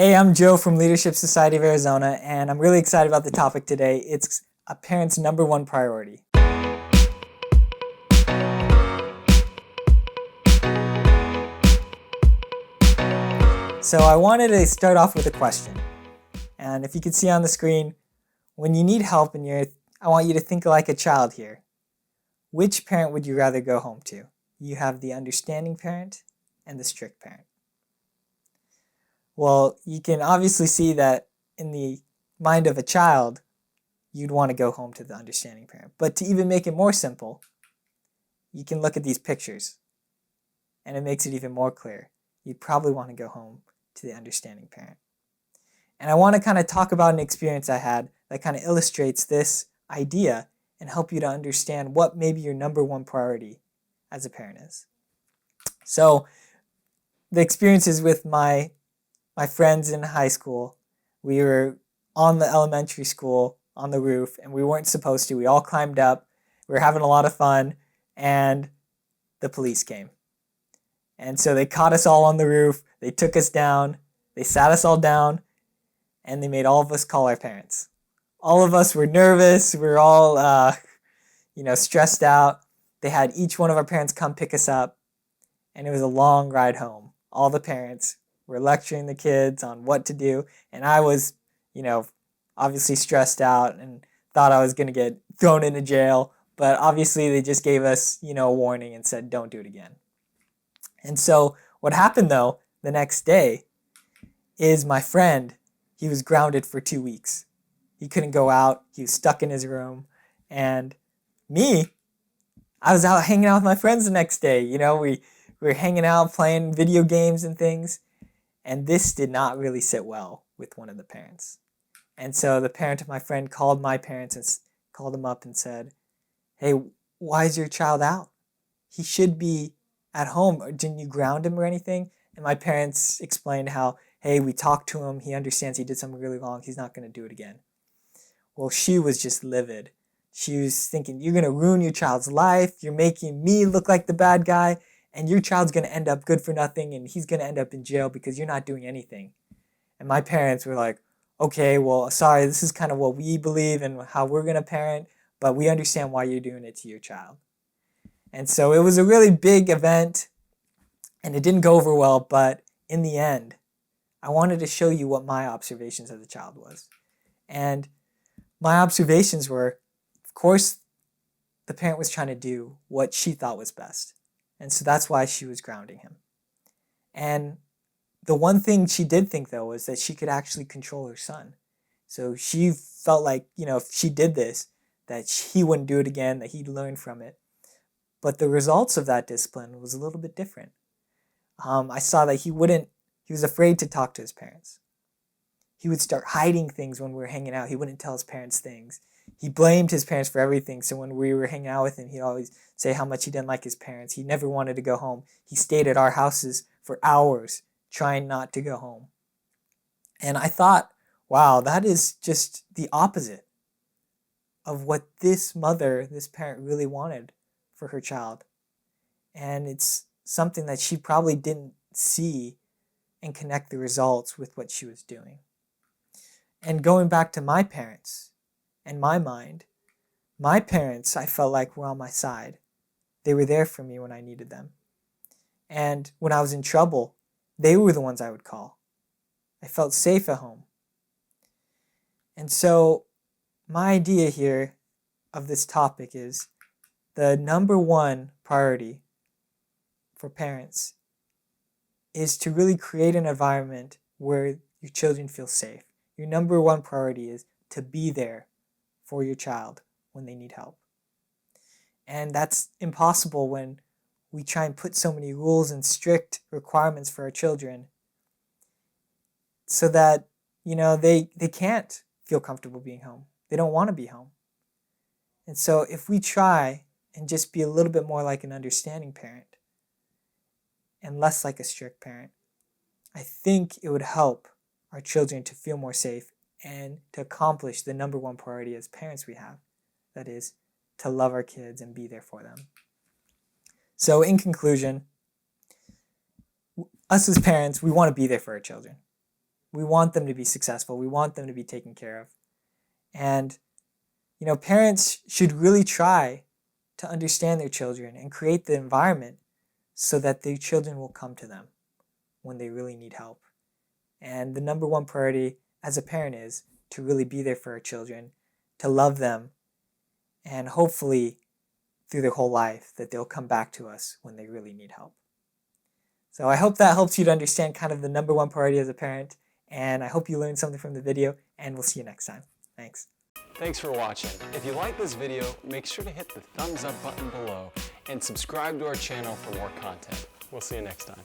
Hey, I'm Joe from Leadership Society of Arizona, and I'm really excited about the topic today. It's a parent's number one priority. So I wanted to start off with a question. And if you can see on the screen, when you need help I want you to think like a child here. Which parent would you rather go home to? You have the understanding parent and the strict parent. Well, you can obviously see that in the mind of a child, you'd want to go home to the understanding parent. But to even make it more simple, you can look at these pictures, and it makes it even more clear. You'd probably want to go home to the understanding parent. And I want to kind of talk about an experience I had that kind of illustrates this idea and help you to understand what maybe your number one priority as a parent is. So the experience is with my friends in high school. We were on the elementary school on the roof, and we weren't supposed to. We all climbed up. We were having a lot of fun, and the police came. And so they caught us all on the roof. They took us down. They sat us all down, and they made all of us call our parents. All of us were nervous. We were all, stressed out. They had each one of our parents come pick us up, and it was a long ride home. All the parents were lecturing the kids on what to do, and I was, obviously stressed out and thought I was going to get thrown into jail, but obviously they just gave us, a warning and said, don't do it again. And so what happened, though, the next day is my friend, he was grounded for 2 weeks. He couldn't go out. He was stuck in his room. And me, I was out hanging out with my friends the next day. We were hanging out, playing video games and things. And this did not really sit well with one of the parents. And so the parent of my friend called my parents and called them up and said, hey, why is your child out? He should be at home. Didn't you ground him or anything? And my parents explained how, hey, we talked to him. He understands he did something really wrong. He's not going to do it again. Well, she was just livid. She was thinking, you're going to ruin your child's life. You're making me look like the bad guy. And your child's going to end up good for nothing. And he's going to end up in jail because you're not doing anything. And my parents were like, okay, well, sorry, this is kind of what we believe and how we're going to parent. But we understand why you're doing it to your child. And so it was a really big event, and it didn't go over well, but in the end, I wanted to show you what my observations as a child was. And my observations were, of course, the parent was trying to do what she thought was best. And so that's why she was grounding him. And the one thing she did think, though, was that she could actually control her son. So she felt like, if she did this, that he wouldn't do it again, that he'd learn from it. But the results of that discipline was a little bit different. I saw that he was afraid to talk to his parents. He would start hiding things when we were hanging out. He wouldn't tell his parents things. He blamed his parents for everything. So when we were hanging out with him, he'd always say how much he didn't like his parents. He never wanted to go home. He stayed at our houses for hours trying not to go home. And I thought, wow, that is just the opposite of what this parent really wanted for her child. And it's something that she probably didn't see and connect the results with what she was doing. And going back to my parents and my mind, my parents, I felt like, were on my side. They were there for me when I needed them. And when I was in trouble, they were the ones I would call. I felt safe at home. And so my idea here of this topic is the number one priority for parents is to really create an environment where your children feel safe. Your number one priority is to be there for your child when they need help. And that's impossible when we try and put so many rules and strict requirements for our children so that, they can't feel comfortable being home. They don't want to be home. And so if we try and just be a little bit more like an understanding parent and less like a strict parent, I think it would help our children to feel more safe and to accomplish the number one priority as parents we have, that is, to love our kids and be there for them. So in conclusion, us as parents, we want to be there for our children. We want them to be successful. We want them to be taken care of. And, parents should really try to understand their children and create the environment so that their children will come to them when they really need help. And the number one priority as a parent is to really be there for our children, to love them, and hopefully through their whole life that they'll come back to us when they really need help. So I hope that helps you to understand kind of the number one priority as a parent, and I hope you learned something from the video, and we'll see you next time. Thanks. Thanks for watching. If you like this video, make sure to hit the thumbs up button below and subscribe to our channel for more content. We'll see you next time.